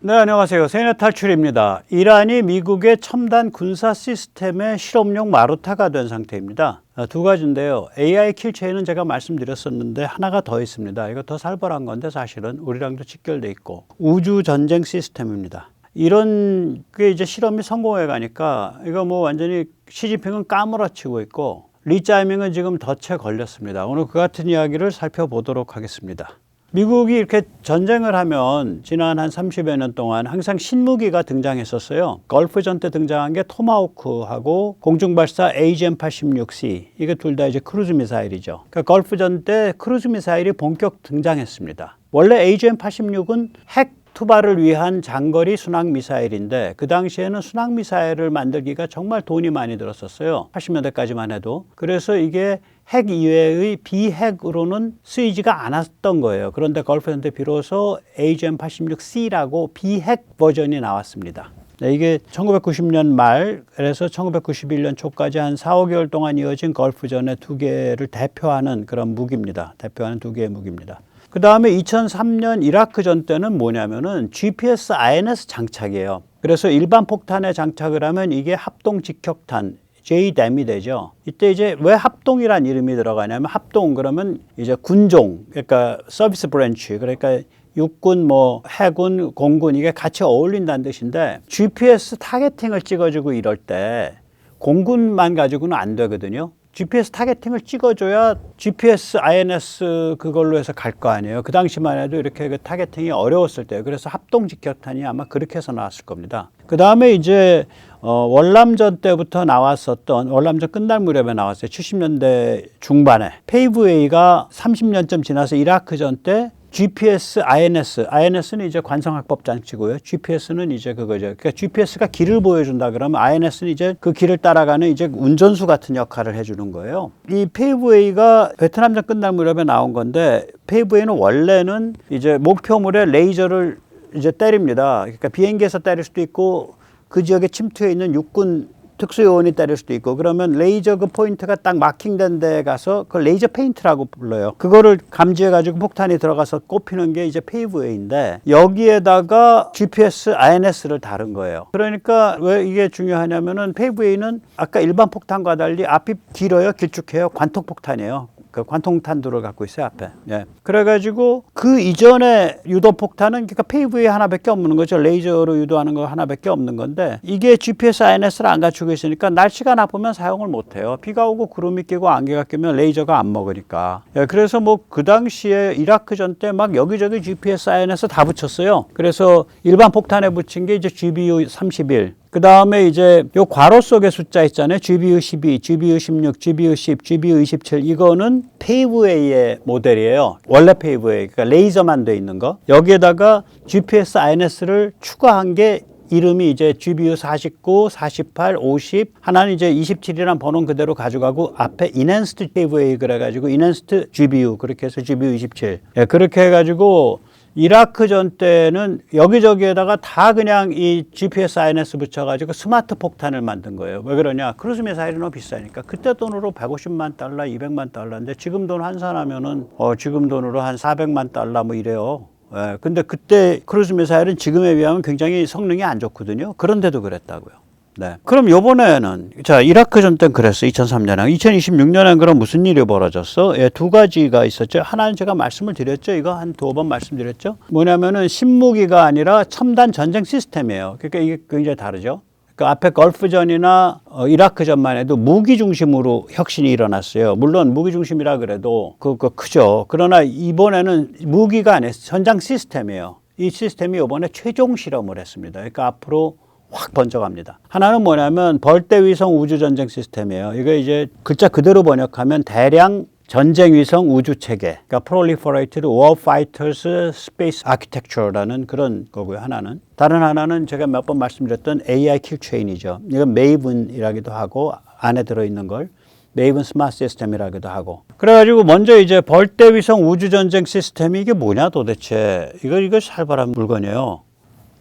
네, 안녕하세요. 세뇌 탈출입니다. 이란이 미국의 첨단 군사 시스템의 실험용 마루타가 된 상태입니다. 두 가지인데요. AI 킬체인은 제가 말씀드렸었는데 하나가 더 있습니다. 이거 더 살벌한 건데 사실은 우리랑도 직결돼 있고 우주 전쟁 시스템입니다. 이런 게 이제 실험이 성공해 가니까 이거 뭐 완전히 시진핑은 까무러치고 있고 리짜이밍은 지금 덫에 걸렸습니다. 오늘 그 같은 이야기를 살펴보도록 하겠습니다. 미국이 이렇게 전쟁을 하면 지난 한 30여 년 동안 항상 신무기가 등장했었어요. 걸프전 때 등장한 게 토마호크하고 공중발사 AGM-86C. 이게 둘 다 이제 크루즈 미사일이죠. 그러니까 걸프전 때 크루즈 미사일이 본격 등장했습니다. 원래 AGM-86은 핵 투발을 위한 장거리 순항 미사일인데 그 당시에는 순항 미사일을 만들기가 정말 돈이 많이 들었었어요. 80년대까지만 해도. 그래서 이게 핵 이외의 비핵으로는 쓰이지가 않았던 거예요. 그런데 걸프전 때 비로소 AGM-86C라고 비핵 버전이 나왔습니다. 이게 1990년 말에서 1991년 초까지 한 4, 5개월 동안 이어진 걸프전의 두 개를 대표하는 그런 무기입니다. 대표하는 두 개의 무기입니다. 그 다음에 2003년 이라크전 때는 뭐냐면은 GPS INS 장착이에요. 그래서 일반 폭탄에 장착을 하면 이게 합동 직격탄 JDAM이 되죠. 이때 이제 왜 합동이란 이름이 들어가냐면 합동 그러면 이제 군종 그러니까 서비스 브랜치 그러니까 육군 뭐 해군 공군 이게 같이 어울린다는 뜻인데 GPS 타겟팅을 찍어주고 이럴 때 공군만 가지고는 안 되거든요. GPS 타겟팅을 찍어줘야 GPS INS 그걸로 해서 갈 거 아니에요. 그 당시만 해도 이렇게 그 타겟팅이 어려웠을 때요. 그래서 합동 직격탄이 아마 그렇게 해서 나왔을 겁니다. 그 다음에 이제 월남전 때부터 나왔었던 월남전 끝날 무렵에 나왔어요. 70년대 중반에 페이브웨이가 30년쯤 지나서 이라크전 때 GPS INS는 이제 관성학법 장치고요. GPS는 이제 그거죠. 그러니까 GPS가 길을 보여준다 그러면 INS는 이제 그 길을 따라가는 이제 운전수 같은 역할을 해주는 거예요. 이 페이브웨이가 베트남전 끝날 무렵에 나온 건데 페이브웨이는 원래는 이제 목표물에 레이저를 이제 때립니다. 그러니까 비행기에서 때릴 수도 있고 그 지역에 침투해 있는 육군 특수요원이 때릴 수도 있고 그러면 레이저 그 포인트가 딱 마킹된 데 가서 그걸 레이저 페인트라고 불러요. 그거를 감지해 가지고 폭탄이 들어가서 꼽히는 게 이제 페이브웨이인데 여기에다가 GPS INS를 다룬 거예요. 그러니까 왜 이게 중요하냐면은 페이브웨이는 아까 일반 폭탄과 달리 앞이 길어요. 길쭉해요. 관통 폭탄이에요. 그 관통탄두를 갖고 있어요, 앞에. 예. 그래가지고 그 이전에 유도폭탄은 그러니까 페이브웨이 하나밖에 없는 거죠. 레이저로 유도하는 거 하나밖에 없는 건데 이게 GPS INS를 안 갖추고 있으니까 날씨가 나쁘면 사용을 못해요. 비가 오고 구름이 끼고 안개가 끼면 레이저가 안 먹으니까. 예. 그래서 뭐 그 당시에 이라크전 때 막 여기저기 GPS INS 다 붙였어요. 그래서 일반 폭탄에 붙인 게 이제 GBU 31. 그 다음에 이제 요 괄호 속의 숫자 있잖아요. GBU 12, GBU 16, GBU 10, GBU 27 이거는 페이브웨이의 모델이에요. 원래 페이브웨이, 그러니까 레이저만 돼 있는 거. 여기에다가 GPS INS를 추가한 게 이름이 이제 GBU 49, 48, 50 하나는 이제 27이라는 번호는 그대로 가져가고 앞에 Enhanced 페이브웨이 그래가지고 Enhanced GBU 그렇게 해서 GBU 27 예, 그렇게 해가지고 이라크전 때는 여기저기에다가 다 그냥 이 GPS INS 붙여가지고 스마트 폭탄을 만든 거예요. 왜 그러냐? 크루즈 미사일이 너무 비싸니까. 그때 돈으로 150만 달러, 200만 달러인데 지금 돈 환산하면은 지금 돈으로 한 400만 달러 뭐 이래요. 예, 근데 그때 크루즈 미사일은 지금에 비하면 굉장히 성능이 안 좋거든요. 그런데도 그랬다고요. 네. 그럼 요번에는, 자, 이라크전 때는 그랬어. 2003년에. 2026년엔 그럼 무슨 일이 벌어졌어? 예, 두 가지가 있었죠. 하나는 제가 말씀을 드렸죠. 이거 한 2번 말씀드렸죠. 뭐냐면은 신무기가 아니라 첨단 전쟁 시스템이에요. 그러니까 이게 굉장히 다르죠. 그러니까 앞에 걸프전이나 이라크전만 해도 무기 중심으로 혁신이 일어났어요. 물론 무기 중심이라 그래도 그거 크죠. 그러나 이번에는 무기가 아니라 전장 시스템이에요. 이 시스템이 이번에 최종 실험을 했습니다. 그러니까 앞으로 확 번져갑니다. 하나는 뭐냐면 벌떼위성 우주전쟁 시스템이에요. 이거 이제 글자 그대로 번역하면 대량 전쟁위성 우주체계, 그러니까 Proliferated Warfighters Space Architecture라는 그런 거고요. 하나는. 다른 하나는 제가 몇 번 말씀드렸던 AI 킬체인이죠. 이건 메이븐이라기도 하고 안에 들어있는 걸 메이븐 스마트 시스템이라기도 하고. 그래가지고 먼저 이제 벌떼위성 우주전쟁 시스템이 이게 뭐냐 도대체. 이거 살벌한 물건이에요.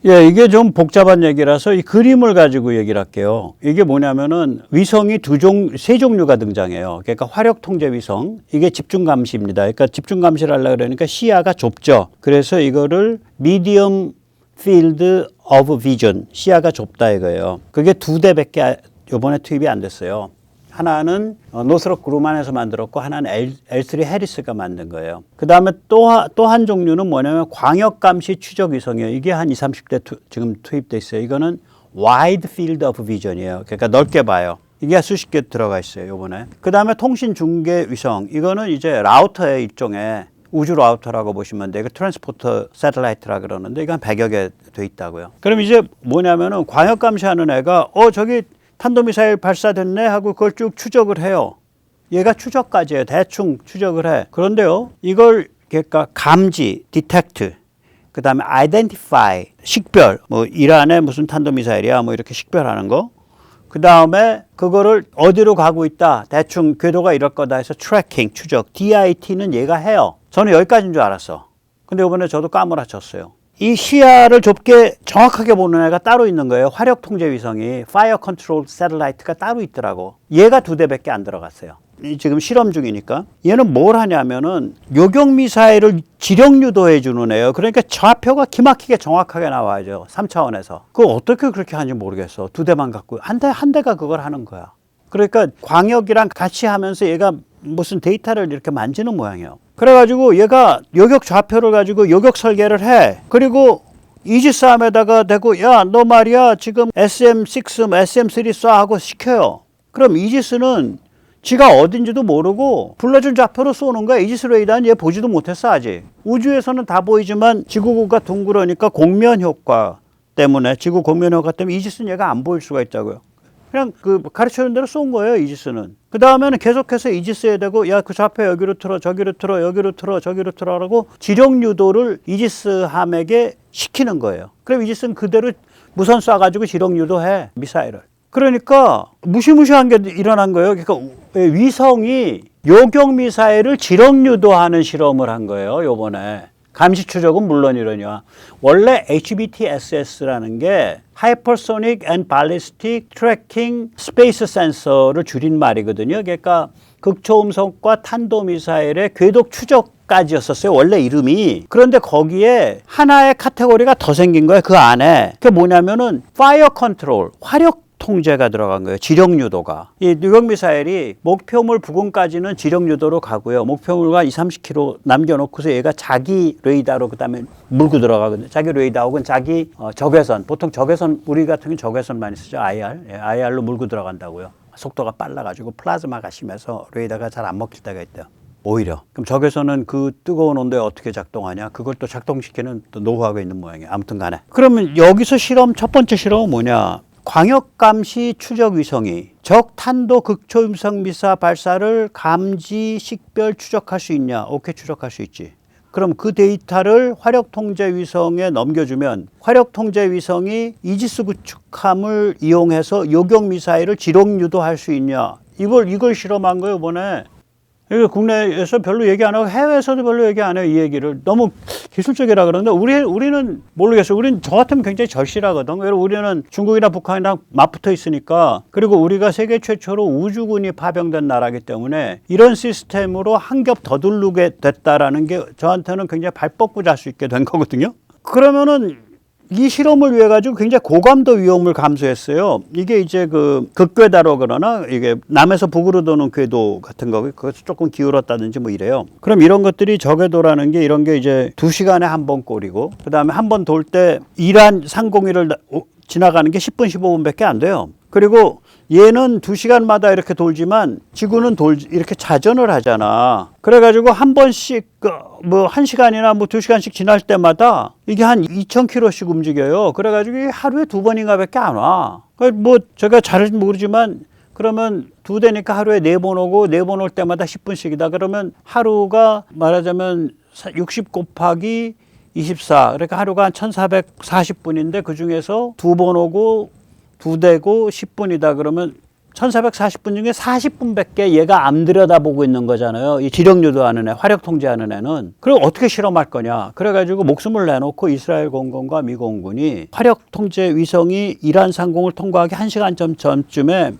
예, 이게 좀 복잡한 얘기라서 이 그림을 가지고 얘기를 할게요. 이게 뭐냐면은 위성이 세 종류가 등장해요. 그러니까 화력 통제 위성, 이게 집중 감시입니다. 그러니까 집중 감시를 하려고 그러니까 시야가 좁죠. 그래서 이거를 미디엄 field of vision, 시야가 좁다 이거예요. 그게 2대밖에 이번에 투입이 안 됐어요. 하나는 노스럽 그루만에서 만들었고 하나는 L3 해리스가 만든 거예요. 그 다음에 또 한 종류는 뭐냐면 광역감시 추적 위성이에요. 이게 한 20, 30대 지금 투입돼 있어요. 이거는 wide field of vision이에요. 그러니까 넓게 봐요. 이게 수십 개 들어가 있어요. 요번에. 그 다음에 통신 중계 위성. 이거는 이제 라우터의 일종의 우주 라우터라고 보시면 돼요. 트랜스포터 새틀라이트라 그러는데 이건 100여 개 돼 있다고요. 그럼 이제 뭐냐면은 광역 감시하는 애가 저기 탄도미사일 발사됐네 하고 그걸 쭉 추적을 해요. 얘가 추적까지 해요. 대충 추적을 해. 그런데요. 이걸 그러니까 감지, detect, 그 다음에 identify, 식별, 뭐 이란의 무슨 탄도미사일이야 뭐 이렇게 식별하는 거. 그 다음에 그거를 어디로 가고 있다. 대충 궤도가 이럴 거다 해서 트래킹, 추적, DIT는 얘가 해요. 저는 여기까지인 줄 알았어. 근데 이번에 저도 까무라쳤어요. 이 시야를 좁게 정확하게 보는 애가 따로 있는 거예요. 화력 통제 위성이 Fire Control Satellite가 따로 있더라고. 얘가 2대밖에 안 들어갔어요. 지금 실험 중이니까. 얘는 뭘 하냐면은 요격 미사일을 지령 유도해 주는 애예요. 그러니까 좌표가 기막히게 정확하게 나와야죠. 3차원에서. 그거 어떻게 그렇게 하는지 모르겠어. 2대만 갖고 한 대가 그걸 하는 거야. 그러니까 광역이랑 같이 하면서 얘가 무슨 데이터를 이렇게 만지는 모양이에요. 그래가지고 얘가 요격 좌표를 가지고 요격 설계를 해. 그리고 이지스함에다가 대고 야, 너 말이야 지금 SM6, SM3 쏴 하고 시켜요. 그럼 이지스는 지가 어딘지도 모르고 불러준 좌표로 쏘는 거야. 이지스 레이더는 얘 보지도 못했어 아직. 우주에서는 다 보이지만 지구가 둥그러니까 공면 효과 때문에 지구 공면 효과 때문에 이지스는 얘가 안 보일 수가 있다고요. 그냥 그 가르쳐준 대로 쏜 거예요, 이지스는. 그 다음에는 계속해서 이지스에 대고 야, 그 좌표 여기로 틀어, 저기로 틀어, 여기로 틀어, 저기로 틀어라고 지령 유도를 이지스 함에게 시키는 거예요. 그럼 이지스는 그대로 무선 쏴가지고 지령 유도해, 미사일을. 그러니까 무시무시한 게 일어난 거예요. 그러니까 위성이 요격 미사일을 지령 유도하는 실험을 한 거예요, 요번에. 감시 추적은 물론이러냐. 원래 HBTSS라는 게 Hypersonic and Ballistic Tracking Space Sensor를 줄인 말이거든요. 그러니까 극초음속과 탄도미사일의 궤도 추적까지였었어요. 원래 이름이. 그런데 거기에 하나의 카테고리가 더 생긴 거예요. 그 안에. 그게 뭐냐면은 Fire Control, 화력 통제가 들어간 거예요. 지령 유도가. 이 요격 미사일이 목표물 부근까지는 지령 유도로 가고요. 목표물과 20, 30km 남겨놓고서 얘가 자기 레이더로 그다음에 물고 들어가거든요. 자기 레이더 혹은 자기 적외선. 보통 적외선 우리 같은 경우는 적외선 많이 쓰죠. IR. 예, IR로 물고 들어간다고요. 속도가 빨라가지고 플라즈마가 심해서 레이더가 잘 안 먹힐 때가 있대요. 오히려. 그럼 적외선은 그 뜨거운 온도에 어떻게 작동하냐? 그걸 또 작동시키는 또 노하우가 있는 모양이에요. 아무튼 간에. 그러면 여기서 첫 번째 실험은 뭐냐? 광역감시 추적 위성이 적 탄도 극초음속 미사 발사를 감지, 식별, 추적할 수 있냐? 오케이, 추적할 수 있지. 그럼 그 데이터를 화력통제 위성에 넘겨주면 화력통제 위성이 이지스 구축함을 이용해서 요격 미사일을 지령 유도할 수 있냐? 이걸 실험한 거예요, 이번에. 이거 국내에서 별로 얘기 안 하고 해외에서도 별로 얘기 안 해요, 이 얘기를. 너무 기술적이라 그러는데 우리는 모르겠어요. 우리는 저 같으면 굉장히 절실하거든. 왜냐면 우리는 중국이나 북한이랑 맞붙어 있으니까. 그리고 우리가 세계 최초로 우주군이 파병된 나라이기 때문에 이런 시스템으로 한 겹 더 두르게 됐다라는 게 저한테는 굉장히 발 뻗고 잘 수 있게 된 거거든요. 그러면은 이 실험을 위해 가지고 굉장히 고감도 위험을 감수했어요. 이게 이제 그 극궤다로 그러나 이게 남에서 북으로 도는 궤도 같은 거 그것이 조금 기울었다든지 뭐 이래요. 그럼 이런 것들이 저궤도라는 게 이런 게 이제 2시간에 한 번 꼴이고 그다음에 한 번 돌 때 이란 상공위를 지나가는 게 10분 15분밖에 안 돼요. 그리고 얘는 2시간마다 이렇게 돌지만 지구는 이렇게 자전을 하잖아. 그래가지고 한 번씩 뭐 1시간이나 뭐 2시간씩 지날 때마다 이게 한 2,000km씩 움직여요. 그래가지고 하루에 2번인가 밖에 안 와. 뭐 제가 잘 모르지만 그러면 2대니까 하루에 4번 오고 4번 올 때마다 10분씩이다. 그러면 하루가 말하자면 60 곱하기 24. 그러니까 하루가 한 1,440분인데 그 중에서 2번 오고 2대고 10분이다 그러면 1,440분 중에 40분밖에 얘가 안 들여다보고 있는 거잖아요. 이 지령 유도하는 애, 화력 통제하는 애는. 그럼 어떻게 실험할 거냐. 그래가지고 목숨을 내놓고 이스라엘 공군과 미국 공군이 화력 통제 위성이 이란 상공을 통과하기 1시간 전쯤에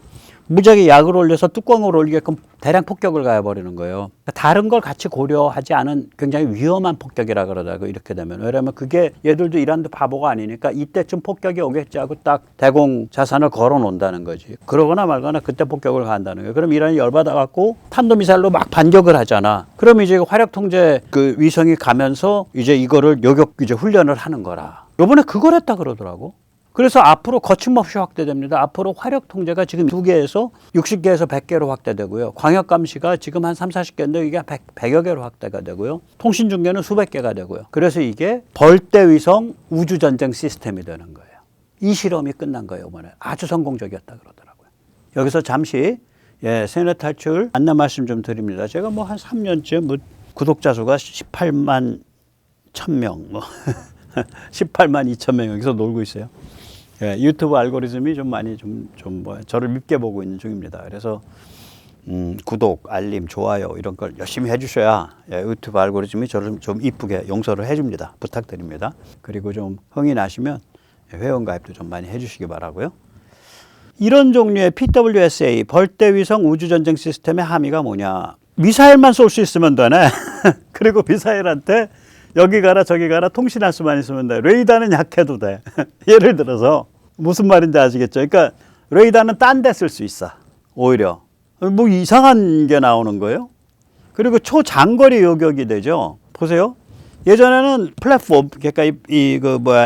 무지하게 약을 올려서 뚜껑을 올리게끔 대량 폭격을 가해버리는 거예요. 다른 걸 같이 고려하지 않은 굉장히 위험한 폭격이라 그러다가 이렇게 되면. 왜냐면 그게 얘들도 이란도 바보가 아니니까 이때쯤 폭격이 오겠지 하고 딱 대공 자산을 걸어 놓는다는 거지. 그러거나 말거나 그때 폭격을 가한다는 거예요. 그럼 이란이 열받아갖고 탄도미사일로 막 반격을 하잖아. 그럼 이제 화력 통제 그 위성이 가면서 이제 이거를 요격 이제 훈련을 하는 거라. 요번에 그걸 했다 그러더라고. 그래서 앞으로 거침없이 확대됩니다. 앞으로 화력 통제가 지금 2개에서 60개에서 100개로 확대되고요. 광역 감시가 지금 한 30, 40개인데 이게 100여 개로 확대가 되고요. 통신 중계는 수백 개가 되고요. 그래서 이게 벌떼 위성 우주 전쟁 시스템이 되는 거예요. 이 실험이 끝난 거예요, 이번에. 아주 성공적이었다 그러더라고요. 여기서 잠시 세뇌 탈출 안내 말씀 좀 드립니다. 제가 뭐 한 3년째 뭐 구독자 수가 18만 1000명, 뭐 18만 2000명 여기서 놀고 있어요. 유튜브 알고리즘이 좀 많이 뭐 저를 밉게 보고 있는 중입니다. 그래서 구독, 알림, 좋아요 이런 걸 열심히 해주셔야 유튜브 알고리즘이 저를 좀 이쁘게 용서를 해줍니다. 부탁드립니다. 그리고 좀 흥이 나시면 회원가입도 좀 많이 해주시기 바라고요. 이런 종류의 PWSA 벌떼 위성 우주전쟁 시스템의 함의가 뭐냐? 미사일만 쏠 수 있으면 되네. 그리고 미사일한테 여기 가라 저기 가라 통신할 수만 있으면 돼. 레이더는 약해도 돼. 예를 들어서 무슨 말인지 아시겠죠? 그러니까 레이더는 딴 데 쓸 수 있어. 오히려 뭐 이상한 게 나오는 거예요. 그리고 초장거리 요격이 되죠. 보세요. 예전에는 플랫폼, 그러니까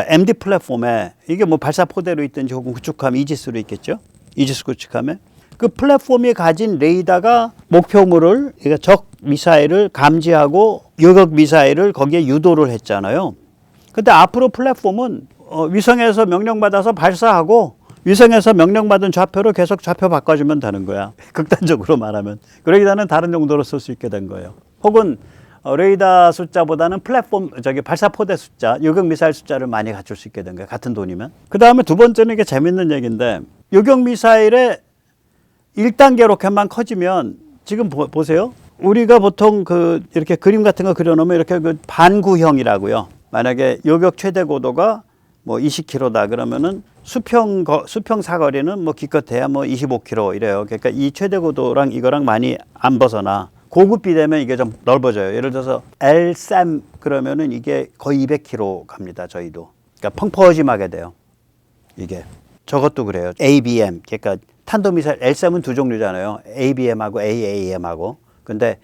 MD 플랫폼에 이게 뭐 발사포대로 있든지 혹은 구축함 이지스로 있겠죠. 이지스 구축함에 그 플랫폼이 가진 레이더가 목표물을, 그러니까 적 미사일을 감지하고 요격 미사일을 거기에 유도를 했잖아요. 근데 앞으로 플랫폼은 위성에서 명령받아서 발사하고 위성에서 명령받은 좌표로 계속 좌표 바꿔주면 되는 거야. 극단적으로 말하면. 레이더는 다른 용도로 쓸 수 있게 된 거예요. 혹은 레이더 숫자보다는 플랫폼, 발사포대 숫자, 요격 미사일 숫자를 많이 갖출 수 있게 된 거예요. 같은 돈이면. 그 다음에 두 번째는 이게 재밌는 얘기인데, 요격 미사일의 1단계 로켓만 커지면, 지금 보세요. 우리가 보통 이렇게 그림 같은 거 그려놓으면 이렇게 반구형이라고요. 만약에 요격 최대 고도가 뭐 20km다 그러면은 수평 사거리는 뭐 기껏해야 뭐 25km 이래요. 그러니까 이 최대 고도랑 이거랑 많이 안 벗어나. 고급비 되면 이게 좀 넓어져요. 예를 들어서 LSAM 그러면은 이게 거의 200km 갑니다. 저희도. 그러니까 펑퍼짐하게 돼요. 이게. 저것도 그래요. ABM. 그러니까 탄도미사일 LSAM은 두 종류잖아요. ABM하고 AAM하고. 근데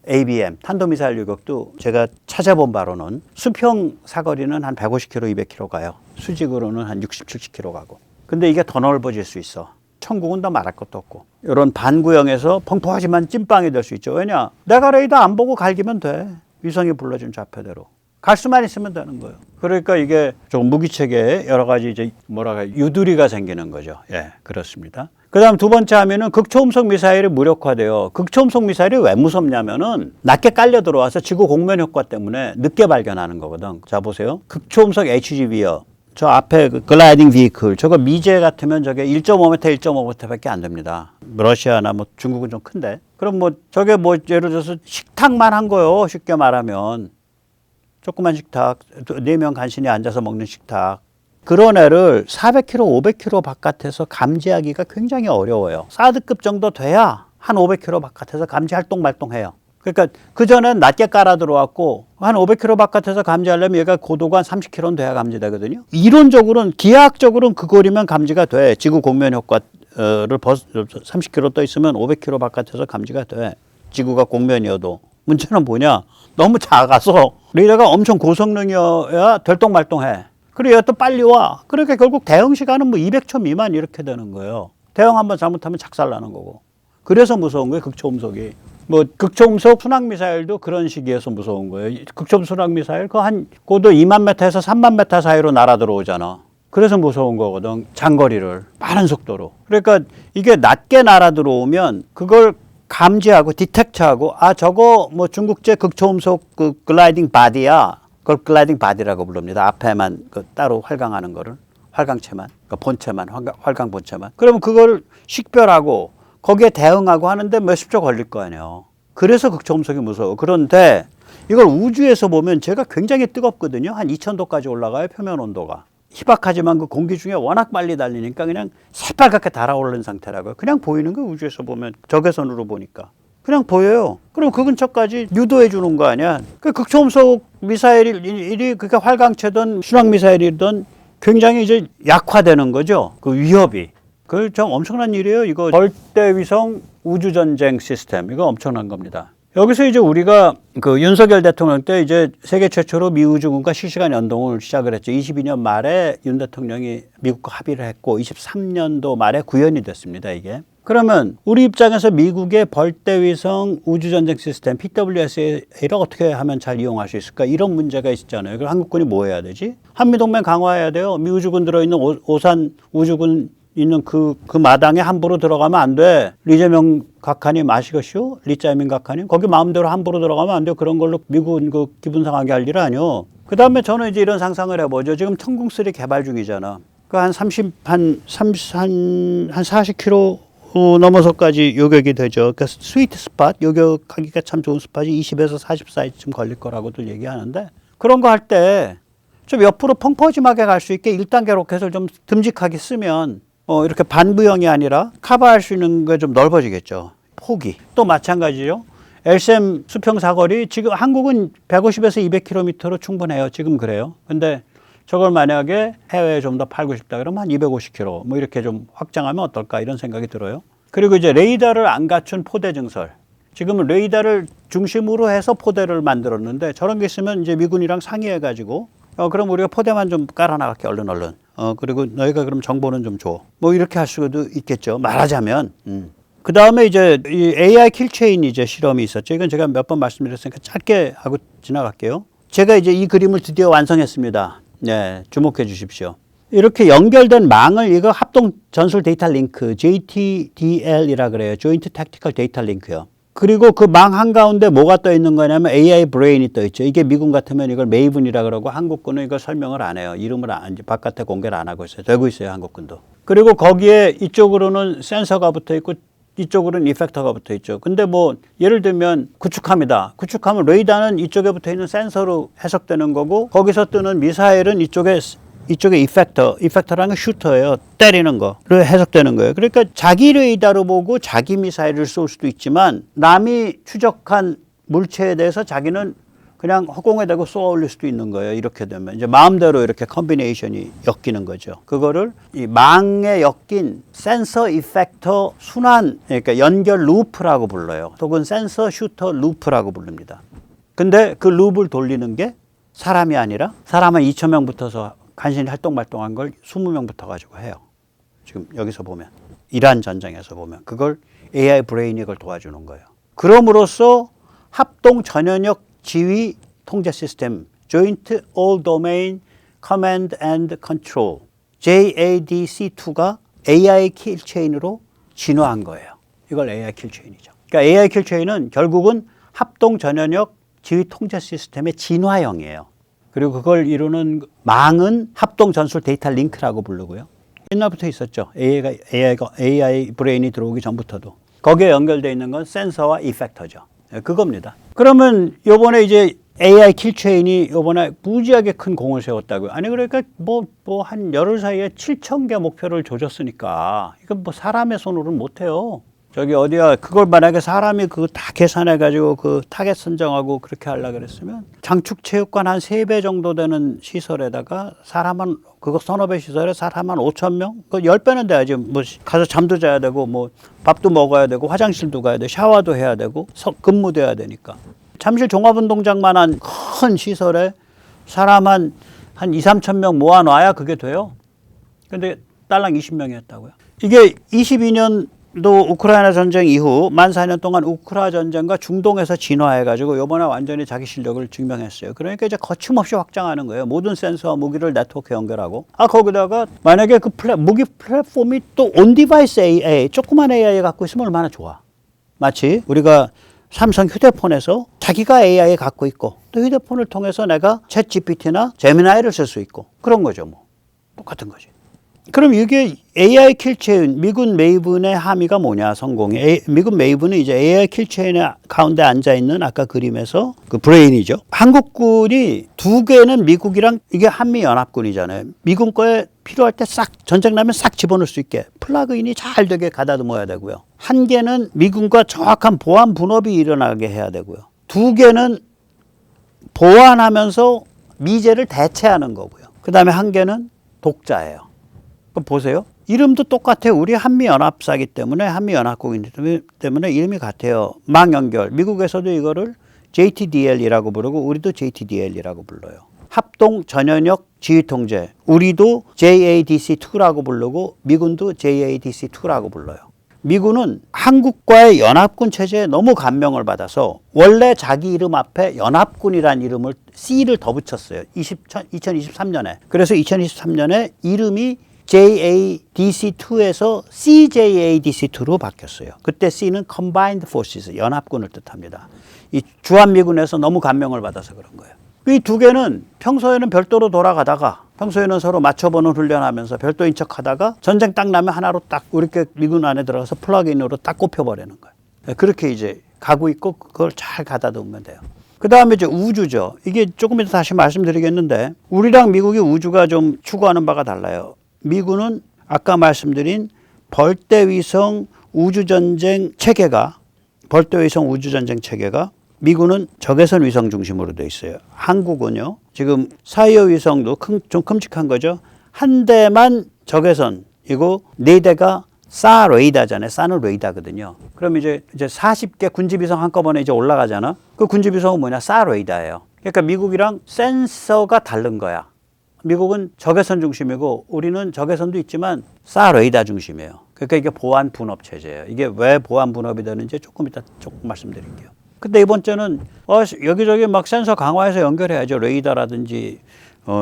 ABM, 탄도미사일 유격도 제가 찾아본 바로는 수평 사거리는 한 150km, 200km 가요. 수직으로는 한 60, 70km 가고. 근데 이게 더 넓어질 수 있어. 천국은 더 말할 것도 없고. 이런 반구형에서 펑퍼하지만 찐빵이 될 수 있죠. 왜냐? 내가 레이더 안 보고 갈기면 돼. 위성이 불러준 좌표대로. 갈 수만 있으면 되는 거예요. 그러니까 이게 좀 무기체계에 여러 가지 이제 유두리가 생기는 거죠. 예, 그렇습니다. 그 다음 두 번째 하면은 극초음속 미사일이 무력화돼요. 극초음속 미사일이 왜 무섭냐면은 낮게 깔려 들어와서 지구 공면 효과 때문에 늦게 발견하는 거거든. 자, 보세요. 극초음속 HGV요. 저 앞에 글라이딩 비클 저거 미제 같으면 저게 1.5m, 1.5m 밖에 안 됩니다. 러시아나 뭐 중국은 좀 큰데. 그럼 뭐 저게 뭐 예를 들어서 식탁만 한 거요. 쉽게 말하면. 조그만 식탁, 4명 간신히 앉아서 먹는 식탁. 그런 애를 400km, 500km 바깥에서 감지하기가 굉장히 어려워요. 사드급 정도 돼야 한 500km 바깥에서 감지 활동 말동해요. 그러니까 그전엔 낮게 깔아 들어왔고 한 500km 바깥에서 감지하려면 얘가 고도가 한 30km는 돼야 감지되거든요. 이론적으로는 기하학적으로는 그 거리면 감지가 돼. 지구 공면 효과를 30km 떠 있으면 500km 바깥에서 감지가 돼. 지구가 공면이어도. 문제는 뭐냐? 너무 작아서 레이더가 엄청 고성능이어야 될똥말똥해. 그리고 또 빨리 와. 그러니까 결국 대응 시간은 뭐 200초 미만 이렇게 되는 거예요. 대응 한번 잘못하면 작살나는 거고. 그래서 무서운 거예요, 극초음속이. 뭐 극초음속 순항미사일도 그런 시기에서 무서운 거예요. 극초음속 순항미사일 그 한 고도 2만 m에서 3만 m 사이로 날아 들어오잖아. 그래서 무서운 거거든. 장거리를 빠른 속도로. 그러니까 이게 낮게 날아 들어오면 그걸 감지하고 디텍트하고 저거 뭐 중국제 극초음속 그 글라이딩 바디야. 그걸 글라이딩 바디라고 부릅니다. 앞에만 따로 활강하는 거를. 활강체만. 그러니까 본체만. 활강 본체만. 그러면 그걸 식별하고 거기에 대응하고 하는데 몇십 초 걸릴 거 아니에요. 그래서 극초음속이 무서워. 그런데 이걸 우주에서 보면 제가 굉장히 뜨겁거든요. 한 2000도까지 올라가요. 표면 온도가. 희박하지만 그 공기 중에 워낙 빨리 달리니까 그냥 새빨갛게 달아오르는 상태라고요. 그냥 보이는 거 우주에서 보면 적외선으로 보니까. 그냥 보여요. 그럼 그 근처까지 유도해 주는 거 아니야. 그 극초음속 미사일이 그게 활강체든 순항 미사일이든 굉장히 이제 약화되는 거죠. 그 위협이. 그 좀 엄청난 일이에요. 이거 절대위성 우주전쟁 시스템. 이거 엄청난 겁니다. 여기서 이제 우리가 그 윤석열 대통령 때 이제 세계 최초로 미우주군과 실시간 연동을 시작을 했죠. 22년 말에 윤 대통령이 미국과 합의를 했고 23년도 말에 구현이 됐습니다. 이게. 그러면 우리 입장에서 미국의 벌떼위성 우주전쟁 시스템 PWSA를 어떻게 하면 잘 이용할 수 있을까? 이런 문제가 있잖아요. 그럼 한국군이 뭐 해야 되지? 한미동맹 강화해야 돼요. 미우주군 들어있는 오산 우주군 있는 그 마당에 함부로 들어가면 안 돼. 리재명 각하님 아시겠슈? 리짜이밍 각하님. 거기 마음대로 함부로 들어가면 안 돼요. 그런 걸로 미국은 그 기분 상하게 할 일 아니요. 그 다음에 저는 이제 이런 상상을 해보죠. 지금 천궁3 개발 중이잖아. 그 한 40km 넘어서까지 요격이 되죠. 그러니까 스위트 스팟, 요격하기가 참 좋은 스팟이 20에서 40 사이즈쯤 걸릴 거라고들 얘기하는데 그런 거 할 때 좀 옆으로 펑퍼짐하게 갈 수 있게 1단계 로켓을 좀 듬직하게 쓰면 이렇게 반부형이 아니라 커버할 수 있는 게 좀 넓어지겠죠. 폭이. 또 마찬가지죠. LSM 수평 사거리 지금 한국은 150에서 200km로 충분해요. 지금 그래요. 근데 저걸 만약에 해외에 좀 더 팔고 싶다 그러면 한 250km 뭐 이렇게 좀 확장하면 어떨까 이런 생각이 들어요. 그리고 이제 레이더를 안 갖춘 포대 증설. 지금은 레이더를 중심으로 해서 포대를 만들었는데 저런 게 있으면 이제 미군이랑 상의해 가지고 그럼 우리가 포대만 좀 깔아나갈게 얼른. 그리고 너희가 그럼 정보는 좀 줘. 뭐 이렇게 할 수도 있겠죠. 말하자면. 그 다음에 이제 이 AI 킬체인 이제 실험이 있었죠. 이건 제가 몇 번 말씀드렸으니까 짧게 하고 지나갈게요. 제가 이제 이 그림을 드디어 완성했습니다. 네, 주목해 주십시오. 이렇게 연결된 망을 이거 합동 전술 데이터 링크 JTDL이라 그래요. 조인트 택티컬 데이터 링크요. 그리고 그 망 한가운데 뭐가 떠 있는 거냐면 AI 브레인이 떠 있죠. 이게 미군 같으면 이걸 메이븐이라 그러고 한국군은 이걸 설명을 안 해요. 이름을 바깥에 공개를 안 하고 있어요. 되고 있어요. 한국군도. 그리고 거기에 이쪽으로는 센서가 붙어 있고 이쪽으로는 이펙터가 붙어 있죠. 근데 뭐 예를 들면 구축함이다. 구축함은 레이더는 이쪽에 붙어 있는 센서로 해석되는 거고 거기서 뜨는 미사일은 이쪽에 이펙터라는 건 슈터예요. 때리는 거로 해석되는 거예요. 그러니까 자기 레이더로 보고 자기 미사일을 쏠 수도 있지만 남이 추적한 물체에 대해서 자기는 그냥 허공에 대고 쏘아 올릴 수도 있는 거예요. 이렇게 되면 이제 마음대로 이렇게 컨비네이션이 엮이는 거죠. 그거를 이 망에 엮인 센서 이펙터 순환 그러니까 연결 루프라고 불러요. 혹은 센서 슈터 루프라고 부릅니다. 근데 그 루프를 돌리는 게 사람이 아니라 사람 한 2,000명 붙어서 간신히 활동한 걸 20명 붙어가지고 해요. 지금 여기서 보면 이란 전쟁에서 보면 그걸 AI 브레인이 그걸 도와주는 거예요. 그럼으로써 합동 전연역 지휘 통제 시스템 Joint All Domain Command and Control JADC2가 AI 킬체인으로 진화한 거예요. 이걸 AI 킬체인이죠. 그러니까 AI 킬체인은 결국은 합동 전연역 지휘 통제 시스템의 진화형이에요. 그리고 그걸 이루는 망은 합동 전술 데이터 링크라고 부르고요. 옛날부터 있었죠. AI 브레인이 들어오기 전부터도. 거기에 연결되어 있는 건 센서와 이펙터죠. 그겁니다. 그러면 요번에 이제 AI 킬체인이 요번에 무지하게 큰 공을 세웠다고요. 아니 그러니까 뭐 한 열흘 사이에 7,000개 목표를 조졌으니까 이건 뭐 사람의 손으로는 못해요. 저기 어디야 그걸 만약에 사람이 그거 다 계산해 가지고 그 타겟 선정하고 그렇게 하려고 그랬으면 장축 체육관 한 3배 정도 되는 시설에다가 사람 한 그거 서너 배 시설에 사람 한 5,000명? 그 10배는 돼야지. 뭐 가서 잠도 자야 되고 뭐 밥도 먹어야 되고 화장실도 가야 돼. 샤워도 해야 되고 근무도 해야 되니까. 잠실 종합운동장만한 큰 시설에 사람 한 2, 3천 명 모아놔야 그게 돼요. 근데 딸랑 20명이었다고요. 이게 22년 또 우크라이나 전쟁 이후 14,000년 동안 우크라 전쟁과 중동에서 진화해가지고 이번에 완전히 자기 실력을 증명했어요. 그러니까 이제 거침없이 확장하는 거예요. 모든 센서와 무기를 네트워크 연결하고. 거기다가 만약에 그 무기 플랫폼이 또 온디바이스 AI, 조그만 AI 갖고 있으면 얼마나 좋아. 마치 우리가 삼성 휴대폰에서 자기가 AI 갖고 있고 또 휴대폰을 통해서 내가 챗 GPT나 제미나이를 쓸 수 있고 그런 거죠. 뭐 똑같은 거지. 그럼 이게 AI 킬체인 미군 메이븐의 함의가 뭐냐 성공이 미군 메이븐은 이제 AI 킬체인 가운데 앉아 있는 아까 그림에서 그 브레인이죠. 한국군이 두 개는 미국이랑 이게 한미 연합군이잖아요. 미군 거에 필요할 때 싹 전쟁 나면 싹 집어넣을 수 있게 플러그인이 잘 되게 가다듬어야 되고요. 한 개는 미군과 정확한 보안 분업이 일어나게 해야 되고요. 두 개는 보완하면서 미제를 대체하는 거고요. 그 다음에 한 개는 독자예요. 그럼 보세요. 이름도 똑같아요. 우리 한미연합사기 때문에 한미연합국이기 때문에 이름이 같아요. 망연결. 미국에서도 이거를 JTDL이라고 부르고 우리도 JTDL이라고 불러요. 합동 전연역 지휘통제. 우리도 JADC2라고 부르고 미군도 JADC2라고 불러요. 미군은 한국과의 연합군 체제에 너무 감명을 받아서 원래 자기 이름 앞에 연합군이라는 이름을 C를 더 붙였어요. 2023년에. 그래서 2023년에 이름이 JADC2에서 CJADC2로 바뀌었어요. 그때 C는 Combined Forces, 연합군을 뜻합니다. 이 주한미군에서 너무 감명을 받아서 그런 거예요. 이 두 개는 평소에는 별도로 돌아가다가 평소에는 서로 맞춰보는 훈련하면서 별도인 척하다가 전쟁 딱 나면 하나로 딱 이렇게 미군 안에 들어가서 플러그인으로 딱 꼽혀버리는 거예요. 그렇게 이제 가고 있고 그걸 잘 가다듬으면 돼요. 그 다음에 이제 우주죠. 이게 조금 이따 다시 말씀드리겠는데 우리랑 미국이 우주가 좀 추구하는 바가 달라요. 미군은 아까 말씀드린 벌떼위성 우주전쟁 체계가 벌떼위성 우주전쟁 체계가 미군은 적외선 위성 중심으로 돼 있어요. 한국은요. 지금 사이어 위성도 좀 큼직한 거죠. 한 대만 적외선이고 네 대가 사 레이더잖아요. 사는 레이더거든요. 그럼 이제 40개 군집위성 한꺼번에 이제 올라가잖아. 그 군집위성은 뭐냐? 사 레이더예요. 그러니까 미국이랑 센서가 다른 거야. 미국은 적외선 중심이고 우리는 적외선도 있지만 사 레이더 중심이에요. 그러니까 이게 보안 분업 체제예요. 이게 왜 보안 분업이 되는지 조금 이따 조금 말씀드릴게요. 근데 이번 주는 여기저기 막 센서 강화해서 연결해야죠. 레이더라든지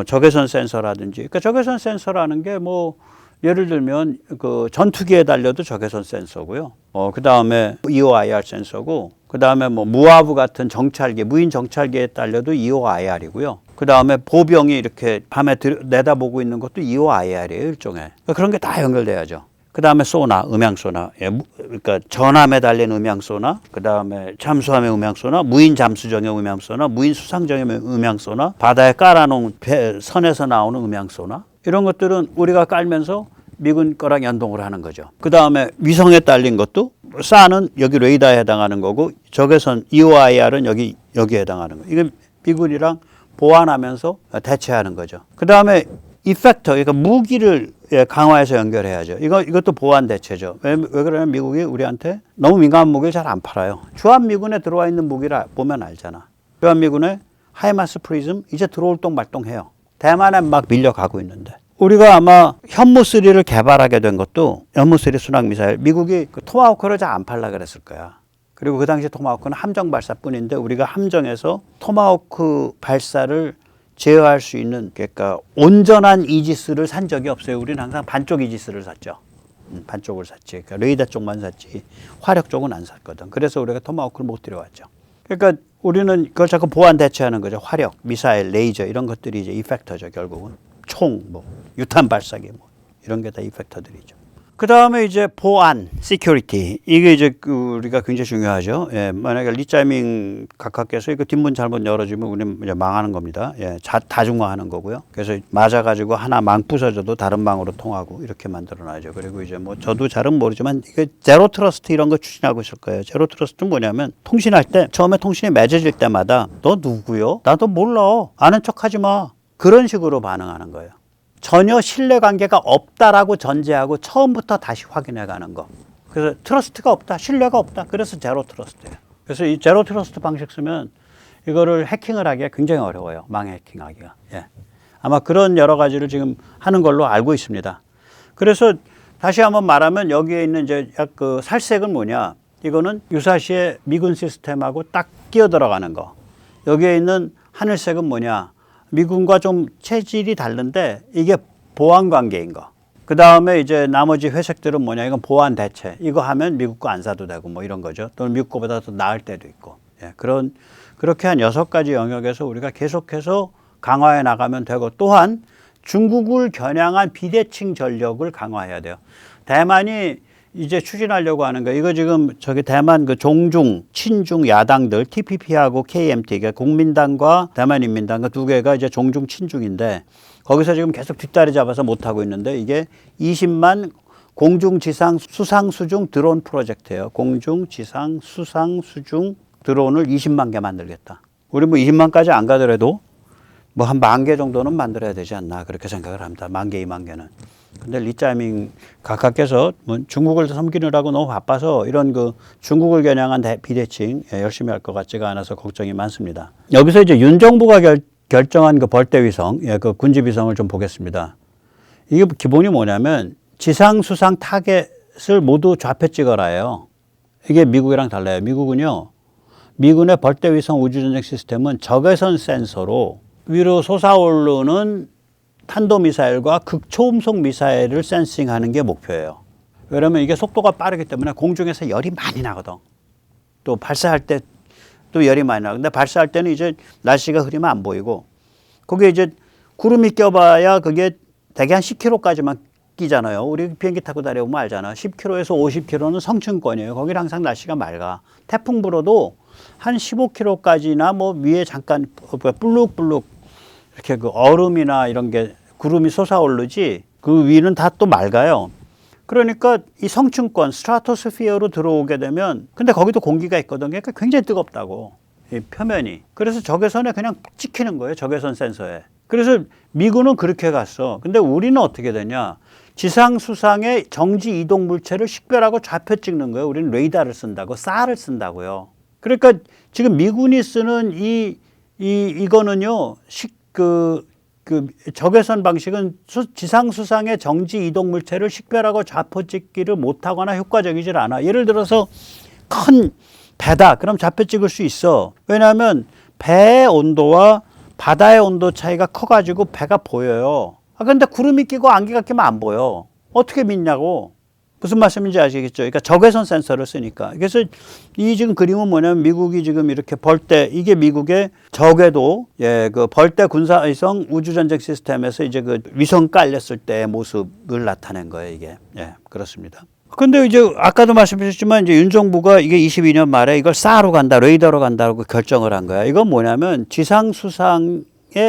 적외선 센서라든지. 그러니까 적외선 센서라는 게 뭐 예를 들면 그 전투기에 달려도 적외선 센서고요. 그 다음에 EOIR 센서고, 그 다음에 뭐 무아브 같은 정찰기, 무인 정찰기에 달려도 EOIR이고요. 그 다음에 보병이 이렇게 밤에 내다보고 있는 것도 EOIR이에요, 일종의. 그러니까 그런 게 다 연결돼야죠. 그 다음에 소나, 음향 소나, 그러니까 전함에 달린 음향 소나, 그 다음에 잠수함의 음향 소나, 무인 잠수정의 음향 소나, 무인 수상정의 음향 소나, 바다에 깔아놓은 선에서 나오는 음향 소나, 이런 것들은 우리가 깔면서 미군 거랑 연동을 하는 거죠. 그 다음에 위성에 딸린 것도 사는 여기 레이더에 해당하는 거고 적외선 EOIR은 여기에 해당하는 거예요. 이게 미군이랑 보완하면서 대체하는 거죠. 그 다음에 이펙터, 그러니까 무기를 강화해서 연결해야죠. 이것도 보완 대체죠. 왜 그러냐면 미국이 우리한테 너무 민감한 무기를 잘 안 팔아요. 주한미군에 들어와 있는 무기를 보면 알잖아. 주한미군에 하이마스 프리즘 이제 들어올 동 말동해요. 대만에 막 밀려가고 있는데. 우리가 아마 현무3를 개발하게 된 것도 현무3 순항미사일, 미국이 그 토마호크를 잘 안 팔라 그랬을 거야. 그리고 그 당시 토마호크는 함정 발사뿐인데 우리가 함정에서 토마호크 발사를 제어할 수 있는, 그러니까 온전한 이지스를 산 적이 없어요. 우리는 항상 반쪽 이지스를 샀죠. 반쪽을 샀지. 그러니까 레이더 쪽만 샀지. 화력 쪽은 안 샀거든. 그래서 우리가 토마호크를 못 들여왔죠. 그러니까 우리는 그걸 자꾸 보완 대체하는 거죠. 화력, 미사일, 레이저 이런 것들이 이제 이펙터죠. 결국은 총, 뭐 유탄 발사기, 뭐 이런 게 다 이펙터들이죠. 그 다음에 이제 보안, 시큐리티. 이게 이제 우리가 굉장히 중요하죠. 예, 만약에 리짜밍 각하께서 이거 뒷문 잘못 열어주면 우리는 이제 망하는 겁니다. 예, 다중화하는 거고요. 그래서 맞아가지고 하나 망 부서져도 다른 망으로 통하고 이렇게 만들어놔야죠. 그리고 이제 뭐 저도 잘은 모르지만 이게 제로 트러스트 이런 거 추진하고 있을 거예요. 제로 트러스트는 뭐냐면 통신할 때 처음에 통신이 맺어질 때마다 너 누구요? 나도 몰라. 아는 척하지 마. 그런 식으로 반응하는 거예요. 전혀 신뢰관계가 없다라고 전제하고 처음부터 다시 확인해가는 거. 그래서 트러스트가 없다, 신뢰가 없다. 그래서 제로 트러스트예요. 그래서 이 제로 트러스트 방식 쓰면 이거를 해킹을 하기가 굉장히 어려워요. 망 해킹하기가. 예. 아마 그런 여러 가지를 지금 하는 걸로 알고 있습니다. 그래서 다시 한번 말하면 여기에 있는 이제 그 살색은 뭐냐? 이거는 유사시에 미군 시스템하고 딱 끼어 들어가는 거. 여기에 있는 하늘색은 뭐냐? 미군과 좀 체질이 다른데 이게 보안 관계인 거. 그 다음에 이제 나머지 회색들은 뭐냐? 이건 보안 대체. 이거 하면 미국 거 안 사도 되고 뭐 이런 거죠. 또는 미국 거보다 더 나을 때도 있고. 예, 그렇게 한 6가지 영역에서 우리가 계속해서 강화해 나가면 되고, 또한 중국을 겨냥한 비대칭 전력을 강화해야 돼요. 대만이 이제 추진하려고 하는 거예요. 이거 지금 저기 대만 그 종중, 친중 야당들 TPP하고 KMT, 그러니까 국민당과 대만인민당 그 두 개가 이제 종중, 친중인데 거기서 지금 계속 뒷다리 잡아서 못 하고 있는데 이게 20만 공중, 지상, 수상, 수중 드론 프로젝트예요. 공중, 지상, 수상, 수중 드론을 20만 개 만들겠다. 우리 뭐 20만까지 안 가더라도 뭐 한 10,000개 정도는 만들어야 되지 않나 그렇게 생각을 합니다. 10,000개, 20,000개는. 근데 리짜밍 각하께서 뭐 중국을 섬기느라고 너무 바빠서 이런 그 중국을 겨냥한 비대칭 열심히 할 것 같지가 않아서 걱정이 많습니다. 여기서 이제 윤 정부가 결정한 그 벌떼위성, 그 군집위성을 좀 보겠습니다. 이게 기본이 뭐냐면 지상, 수상 타겟을 모두 좌표 찍어라예요. 이게 미국이랑 달라요. 미국은요, 미군의 벌떼위성 우주전쟁 시스템은 적외선 센서로 위로 솟아오르는 탄도미사일과 극초음속 미사일을 센싱하는 게 목표예요. 왜냐면 이게 속도가 빠르기 때문에 공중에서 열이 많이 나거든. 또 발사할 때 또 열이 많이 나고. 근데 발사할 때는 이제 날씨가 흐리면 안 보이고 거기에 이제 구름이 껴봐야 그게 대개 한 10km까지만 끼잖아요. 우리 비행기 타고 다녀보면 알잖아. 10km에서 50km는 성층권이에요. 거기는 항상 날씨가 맑아. 태풍 불어도 한 15km까지나 뭐 위에 잠깐 불룩불룩 이렇게 그 얼음이나 이런 게 구름이 솟아오르지 그 위는 다 또 맑아요. 그러니까 이 성층권 스트라토스피어로 들어오게 되면 근데 거기도 공기가 있거든. 그러니까 굉장히 뜨겁다고 이 표면이. 그래서 적외선에 그냥 찍히는 거예요. 적외선 센서에. 그래서 미군은 그렇게 갔어. 근데 우리는 어떻게 되냐. 지상 수상의 정지 이동 물체를 식별하고 좌표 찍는 거예요. 우리는 레이더를 쓴다고 SAR을 쓴다고요. 그러니까 지금 미군이 쓰는 이거는요. 그 적외선 방식은 지상 수상의 정지 이동 물체를 식별하고 좌표 찍기를 못하거나 효과적이질 않아. 예를 들어서 큰 배다. 그럼 좌표 찍을 수 있어. 왜냐하면 배의 온도와 바다의 온도 차이가 커가지고 배가 보여요. 근데 구름이 끼고 안개가 끼면 안 보여. 어떻게 믿냐고. 무슨 말씀인지 아시겠죠? 그러니까 적외선 센서를 쓰니까. 그래서 이 지금 그림은 뭐냐면 미국이 지금 이렇게 벌떼, 이게 미국의 적외도, 그 벌떼 군사위성 우주전쟁 시스템에서 이제 그 위성 깔렸을 때의 모습을 나타낸 거예요, 이게. 그렇습니다. 근데 이제 아까도 말씀드렸지만 이제 윤 정부가 이게 22년 말에 이걸 SAR로 간다, 레이더로 간다고 결정을 한 거야. 이건 뭐냐면 지상 수상의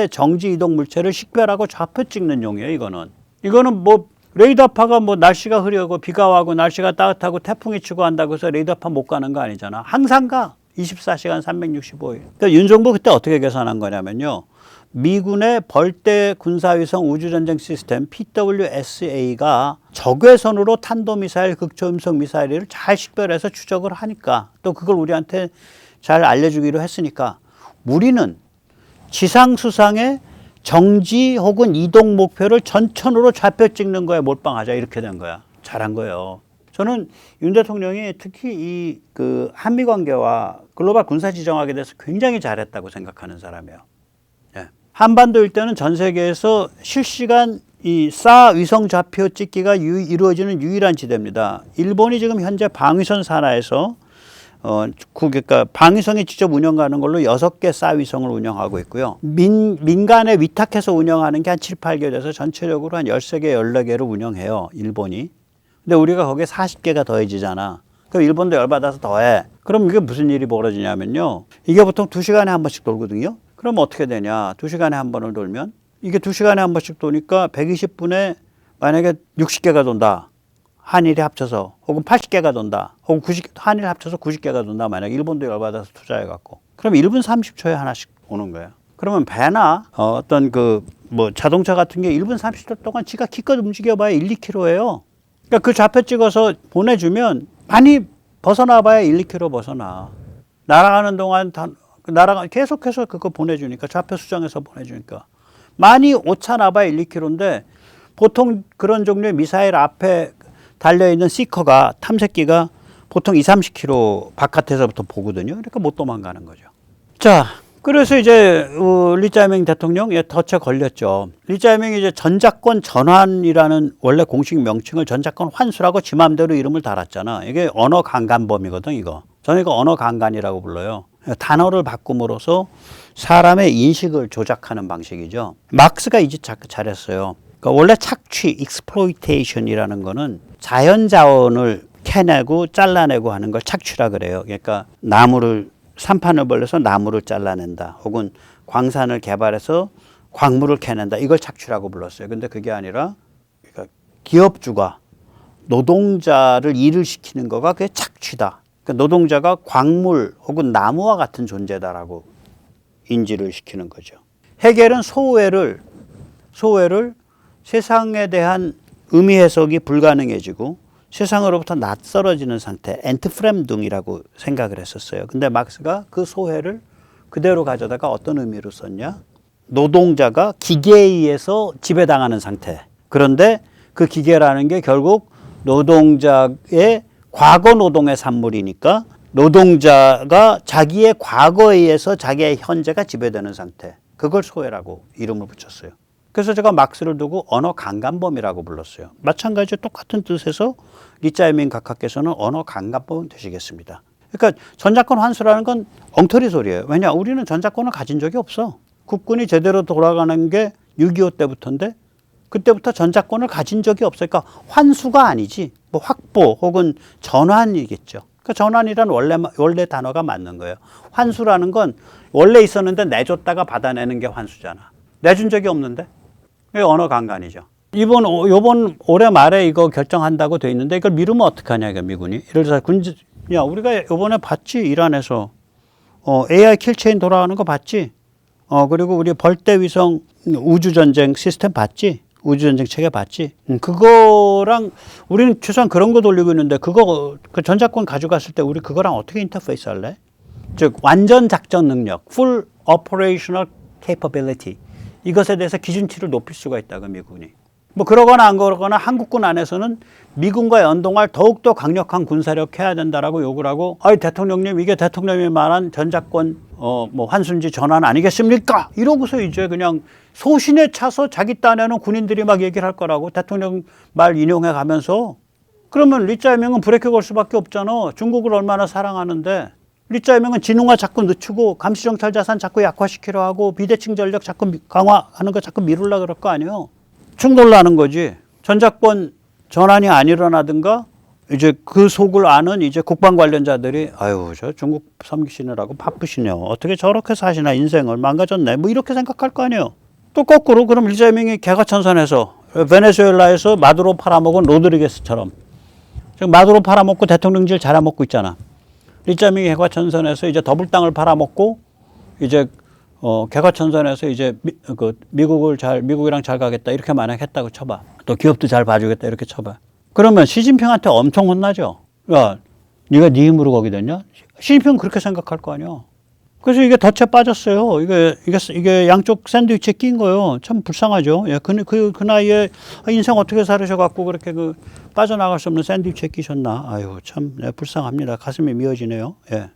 정지 이동 물체를 식별하고 좌표 찍는 용이에요, 이거는. 이거는 뭐 레이더파가 뭐 날씨가 흐리고 비가 와고 날씨가 따뜻하고 태풍이 치고 한다고 해서 레이더파 못 가는 거 아니잖아. 항상 가. 24시간 365일. 그러니까 윤 정부 그때 어떻게 계산한 거냐면요. 미군의 벌떼 군사위성 우주전쟁 시스템 PWSA가 적외선으로 탄도미사일, 극초음속 미사일을 잘 식별해서 추적을 하니까 또 그걸 우리한테 잘 알려주기로 했으니까 우리는 지상 수상의 정지 혹은 이동 목표를 전천후로 좌표 찍는 거에 몰빵하자 이렇게 된 거야. 잘한 거예요. 저는 윤 대통령이 특히 이 그 한미 관계와 글로벌 군사 지정학에 대해서 굉장히 잘했다고 생각하는 사람이에요. 한반도일 때는 전 세계에서 실시간 이 SAR 위성 좌표 찍기가 이루어지는 유일한 지대입니다. 일본이 지금 현재 방위선 산하에서 그러니까 방위성이 직접 운영하는 걸로 6개 SAR 위성을 운영하고 있고요. 민간에 위탁해서 운영하는 게 한 7, 8개 돼서 전체적으로 한 13개, 14개를 운영해요. 일본이. 근데 우리가 거기에 40개가 더해지잖아. 그럼 일본도 열받아서 더해. 그럼 이게 무슨 일이 벌어지냐면요. 이게 보통 2시간에 한 번씩 돌거든요. 그럼 어떻게 되냐. 2시간에 한 번을 돌면 이게 2시간에 한 번씩 도니까 120분에 만약에 60개가 돈다. 한일이 합쳐서 혹은 80개가 돈다. 혹은 한일 합쳐서 90개가 돈다. 만약에 일본도 열받아서 투자해갖고. 그럼 1분 30초에 하나씩 오는 거예요. 그러면 배나 어떤 그 뭐 자동차 같은 게 1분 30초 동안 지가 기껏 움직여봐야 1, 2km예요. 그러니까 그 좌표 찍어서 보내주면 많이 벗어나봐야 1, 2km 벗어나. 날아가는 동안 계속해서 그거 보내주니까 좌표 수정해서 보내주니까 많이 오차나봐야 1, 2km인데 보통 그런 종류의 미사일 앞에 달려있는 시커가 탐색기가 보통 2, 30km 바깥에서부터 보거든요. 그러니까 못 도망가는 거죠. 자, 그래서 이제 리짜밍 대통령 덫에 걸렸죠. 리짜밍이 이제 전자권 전환이라는 원래 공식 명칭을 전자권 환수라고 지 맘대로 이름을 달았잖아. 이게 언어 강간범이거든, 이거. 저는 이거 언어 강간이라고 불러요. 단어를 바꿈으로써 사람의 인식을 조작하는 방식이죠. 막스가 이 짓 잘했어요. 그러니까 원래 착취, exploitation이라는 거는 자연 자원을 캐내고 잘라내고 하는 걸 착취라 그래요. 그러니까 나무를 산판을 벌려서 나무를 잘라낸다. 혹은 광산을 개발해서 광물을 캐낸다. 이걸 착취라고 불렀어요. 근데 그게 아니라 그러니까 기업주가 노동자를 일을 시키는 거가 그게 착취다. 그러니까 노동자가 광물 혹은 나무와 같은 존재다라고 인지를 시키는 거죠. 헤겔은 소외를 세상에 대한 의미 해석이 불가능해지고 세상으로부터 낯설어지는 상태, 엔트프렘둥이라고 생각을 했었어요. 근데 막스가 그 소외를 그대로 가져다가 어떤 의미로 썼냐? 노동자가 기계에 의해서 지배당하는 상태. 그런데 그 기계라는 게 결국 노동자의 과거 노동의 산물이니까 노동자가 자기의 과거에 의해서 자기의 현재가 지배되는 상태. 그걸 소외라고 이름을 붙였어요. 그래서 제가 막스를 두고 언어 강간범이라고 불렀어요. 마찬가지로 똑같은 뜻에서 리짜이밍 각하께서는 언어 강간범은 되시겠습니다. 그러니까 전자권 환수라는 건 엉터리 소리예요. 왜냐? 우리는 전자권을 가진 적이 없어. 국군이 제대로 돌아가는 게 6.25 때부터인데 그때부터 전자권을 가진 적이 없어요. 그러니까 환수가 아니지. 뭐 확보 혹은 전환이겠죠. 그러니까 전환이란 원래 단어가 맞는 거예요. 환수라는 건 원래 있었는데 내줬다가 받아내는 게 환수잖아. 내준 적이 없는데? 이게 언어 강간이죠. 요번 올해 말에 이거 결정한다고 돼 있는데 이걸 미루면 어떡하냐, 이거 미군이. 예를 들어서 야, 우리가 요번에 봤지? 이란에서. AI 킬체인 돌아가는 거 봤지? 그리고 우리 벌떼 위성 우주전쟁 시스템 봤지? 우주전쟁 체계 봤지? 그거랑 우리는 최소한 그런 거 돌리고 있는데 그 전자권 가져갔을 때 우리 그거랑 어떻게 인터페이스 할래? 즉 완전 작전 능력, full operational capability 이것에 대해서 기준치를 높일 수가 있다고 미군이. 뭐 그러거나 안 그러거나 한국군 안에서는 미군과 연동할 더욱더 강력한 군사력 해야 된다라고 요구를 하고, 아이 대통령님 이게 대통령이 말한 전자권 뭐 환순지 전환 아니겠습니까? 이러고서 이제 그냥 소신에 차서 자기 딴에는 군인들이 막 얘기를 할 거라고 대통령 말 인용해 가면서. 그러면 리짜이밍은 브레이크 걸 수밖에 없잖아. 중국을 얼마나 사랑하는데. 리짜이밍은 진흥화 자꾸 늦추고 감시정찰 자산 자꾸 약화시키려 하고 비대칭 전력 자꾸 강화하는 거 자꾸 미루려고 그럴 거 아니에요. 충돌나는 거지. 전자권 전환이 안 일어나든가 이제 그 속을 아는 이제 국방 관련자들이 아유 저 중국 섬기시느라고 바쁘시네요. 어떻게 저렇게 사시나 인생을 망가졌네. 뭐 이렇게 생각할 거 아니에요. 또 거꾸로 그럼 리짜이밍이 개가천선해서 베네수엘라에서 마두로 팔아먹은 로드리게스처럼 지금 마두로 팔아먹고 대통령질 잘아먹고 있잖아. 리짜이밍이 개과천선에서 이제 더블 땅을 팔아먹고 이제 개과천선에서 이제 미국이랑 잘 가겠다 이렇게 만약 했다고 쳐봐. 또 기업도 잘 봐주겠다 이렇게 쳐봐. 그러면 시진핑한테 엄청 혼나죠. 야, 네가 네 힘으로 거기 됐냐? 시진핑은 그렇게 생각할 거 아니야. 그래서 이게 덫에 빠졌어요. 이게 양쪽 샌드위치에 낀 거예요. 참 불쌍하죠. 예, 그 나이에 인생 어떻게 살으셔갖고 그렇게 빠져나갈 수 없는 샌드위치에 끼셨나. 아유, 참, 네, 불쌍합니다. 가슴이 미어지네요. 예.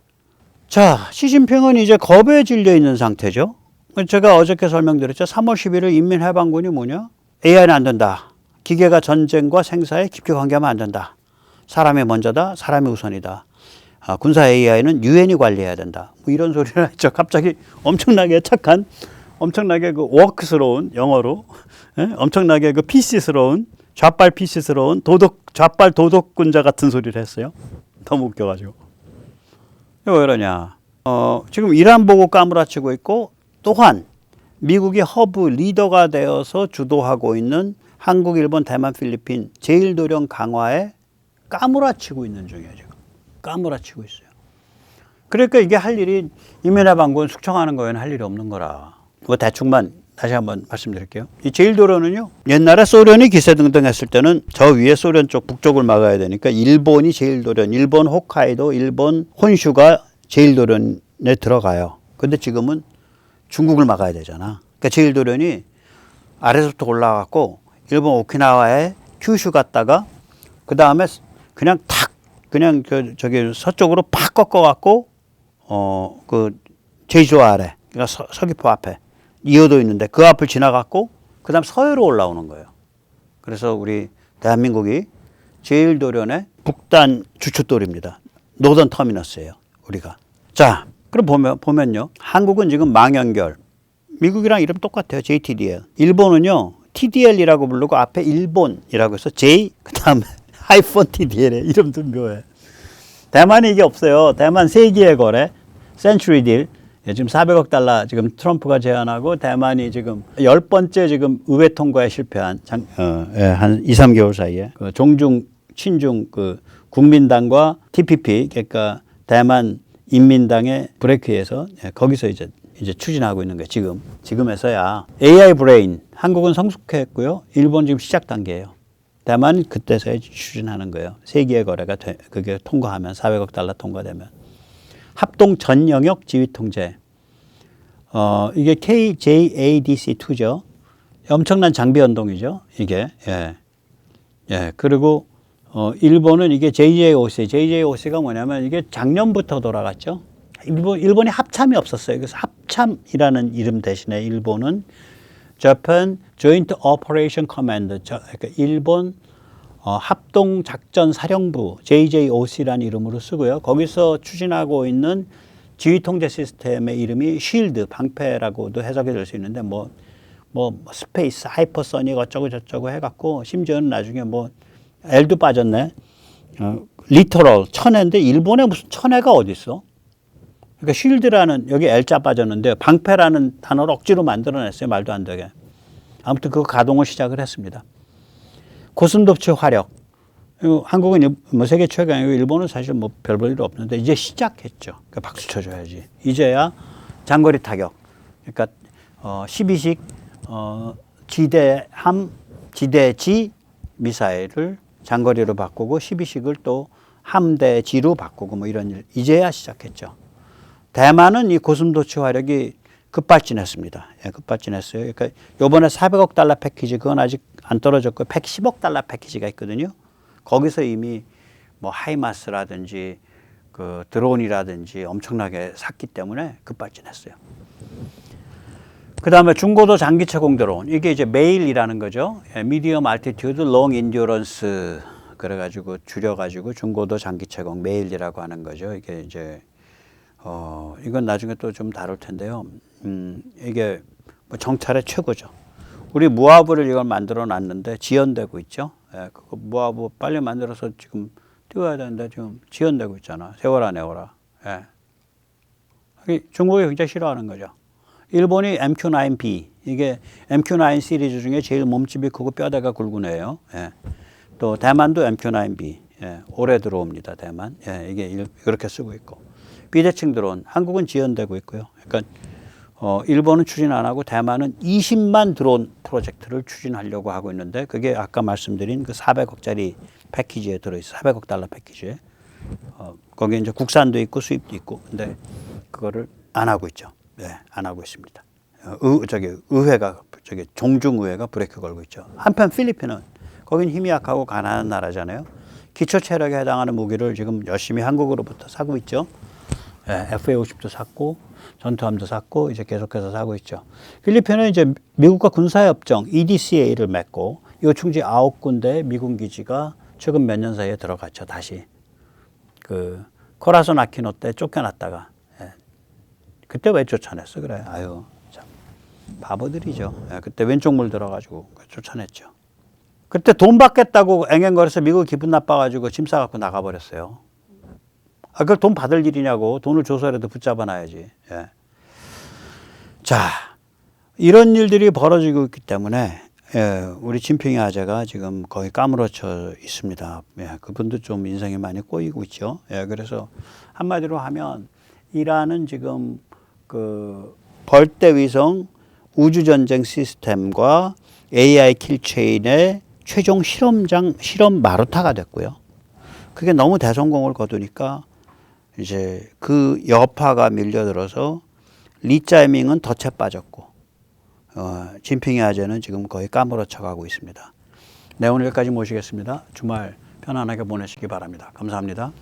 자, 시진핑은 이제 겁에 질려 있는 상태죠. 제가 어저께 설명드렸죠. 3월 11일 인민해방군이 뭐냐? AI는 안 된다. 기계가 전쟁과 생사에 깊게 관계하면 안 된다. 사람이 먼저다. 사람이 우선이다. 군사 AI는 유엔이 관리해야 된다. 뭐 이런 소리를 했죠. 갑자기 엄청나게 착한, 엄청나게 워크스러운 영어로, 예? 엄청나게 PC스러운, 좌빨 PC스러운 좌빨 도덕군자 같은 소리를 했어요. 너무 웃겨가지고. 왜 그러냐. 지금 이란 보고 까무라치고 있고, 또한 미국이 허브 리더가 되어서 주도하고 있는 한국, 일본, 대만, 필리핀 제1도령 강화에 까무라치고 있는 중이에요. 지금. 까무라치고 있어요. 그러니까 이게 할 일이 인민해방군 숙청하는 거에는 할 일이 없는 거라. 뭐 대충만 다시 한번 말씀드릴게요. 이 제1도령은요. 옛날에 소련이 기세등등했을 때는 저 위에 소련 쪽 북쪽을 막아야 되니까 일본이 제1도령, 일본 홋카이도, 일본 혼슈가 제1도령에 들어가요. 근데 지금은 중국을 막아야 되잖아. 그러니까 제1도령이 아래서부터 올라가고 일본 오키나와에 큐슈 갔다가 그 다음에 그냥 탁 그냥 저기 서쪽으로 팍 꺾어갖고 제주도 아래, 그러니까 서귀포 앞에 이어도 있는데 그 앞을 지나갔고 그다음 서해로 올라오는 거예요. 그래서 우리 대한민국이 제1도련의 북단 주춧돌입니다. 노던 터미너스예요. 우리가. 자, 그럼 보면요. 한국은 지금 망연결. 미국이랑 이름 똑같아요. JTDL. 일본은요. TDL이라고 부르고 앞에 일본이라고 해서 J 그다음에 하이폰 TDL에 이름도 묘해. 대만이 이게 없어요. 대만 세기의 거래. 센츄리 딜. 지금 400억 달러 지금 트럼프가 제안하고 대만이 지금 10번째 지금 의회 통과에 실패한 한 2, 3개월 사이에 그 종중 친중 그 국민당과 TPP 그러니까 대만 인민당의 브레이크에서 거기서 이제 추진하고 있는 거예요. 지금에서야 AI 브레인 한국은 성숙했고요. 일본 지금 시작 단계예요. 대만 그때서야 추진하는 거예요. 세계의 거래가 그게 통과하면 400억 달러 통과되면 합동 전 영역 지휘 통제. 이게 KJADC2죠. 엄청난 장비 연동이죠. 이게 그리고 일본은 이게 JJOC가 뭐냐면 이게 작년부터 돌아갔죠. 일본이 합참이 없었어요. 그래서 합참이라는 이름 대신에 일본은 Japan Joint Operation Command, 그러니까 일본 합동 작전 사령부 JJOC라는 이름으로 쓰고요. 거기서 추진하고 있는 지휘 통제 시스템의 이름이 쉴드, 방패라고도 해석이 될 수 있는데 뭐 스페이스, 하이퍼소닉 어쩌고 저쩌고 해갖고 심지어는 나중에 L도 빠졌네. 리터럴, 천해인데 일본에 무슨 천해가 어디 있어? 그러니까 쉴드라는 여기 L자 빠졌는데 방패라는 단어를 억지로 만들어냈어요. 말도 안 되게. 아무튼 그 가동을 시작을 했습니다. 고슴도치 화력. 한국은 세계 최강이고 일본은 사실 별 볼 일 없는데 이제 시작했죠. 그러니까 박수 쳐줘야지. 이제야 장거리 타격. 그러니까 12식 지대함, 지대지 미사일을 장거리로 바꾸고 12식을 또 함대지로 바꾸고 이런 일 이제야 시작했죠. 대만은 이 고슴도치 화력이 급발진했습니다. 급발진했어요. 그러니까 요번에 400억 달러 패키지 그건 아직 안 떨어졌고 110억 달러 패키지가 있거든요. 거기서 이미 하이마스라든지 그 드론이라든지 엄청나게 샀기 때문에 급발진했어요. 그 다음에 중고도 장기체공 드론. 이게 이제 메일이라는 거죠. 미디엄 알티튜드 롱 인듀런스 그래가지고 줄여가지고 중고도 장기체공 메일이라고 하는 거죠. 이게 이제 이건 나중에 또 좀 다룰 텐데요. 이게 정찰의 최고죠. 우리 무하브를 이걸 만들어 놨는데 지연되고 있죠. 그거 무하브 빨리 만들어서 지금 띄워야 되는데 지금 지연되고 있잖아. 세워라 내워라. 중국이 굉장히 싫어하는 거죠. 일본이 MQ-9B 이게 MQ-9 시리즈 중에 제일 몸집이 크고 뼈대가 굵은 애예요. 또 대만도 MQ-9B 올해 들어옵니다. 대만 이게 이렇게 쓰고 있고 비대칭 드론 한국은 지연되고 있고요. 그러니까 일본은 추진 안 하고 대만은 20만 드론 프로젝트를 추진하려고 하고 있는데 그게 아까 말씀드린 그 400억짜리 패키지에 들어있어. 400억 달러 패키지에. 거기에 이제 국산도 있고 수입도 있고. 근데 그거를 안 하고 있죠. 안 하고 있습니다. 종중의회가 브레이크 걸고 있죠. 한편 필리핀은 거긴 힘이 약하고 가난한 나라잖아요. 기초 체력에 해당하는 무기를 지금 열심히 한국으로부터 사고 있죠. FA-50도 샀고 전투함도 샀고 이제 계속해서 사고 있죠. 필리핀은 이제 미국과 군사협정 EDCA를 맺고 요충지 9군데 미군 기지가 최근 몇 년 사이에 들어갔죠. 다시 그 코라손 아키노 때 쫓겨났다가 그때 왜 쫓아냈어? 그래. 아유 참 바보들이죠. 그때 왼쪽 물 들어가지고 쫓아냈죠. 그때 돈 받겠다고 앵앵거려서 미국 기분 나빠가지고 짐 싸갖고 나가버렸어요. 그걸 돈 받을 일이냐고. 돈을 줘서라도 붙잡아 놔야지. 자, 이런 일들이 벌어지고 있기 때문에 우리 진핑이 아재가 지금 거의 까무러쳐 있습니다. 그분도 좀 인생이 많이 꼬이고 있죠. 그래서 한마디로 하면 이란은 지금 그 벌떼위성 우주전쟁 시스템과 AI 킬체인의 최종 실험 마루타가 됐고요. 그게 너무 대성공을 거두니까 이제 그 여파가 밀려들어서 리짜이밍은 덫에 빠졌고 진핑이 아재는 지금 거의 까무러쳐 가고 있습니다. 네, 오늘 여기까지 모시겠습니다. 주말 편안하게 보내시기 바랍니다. 감사합니다.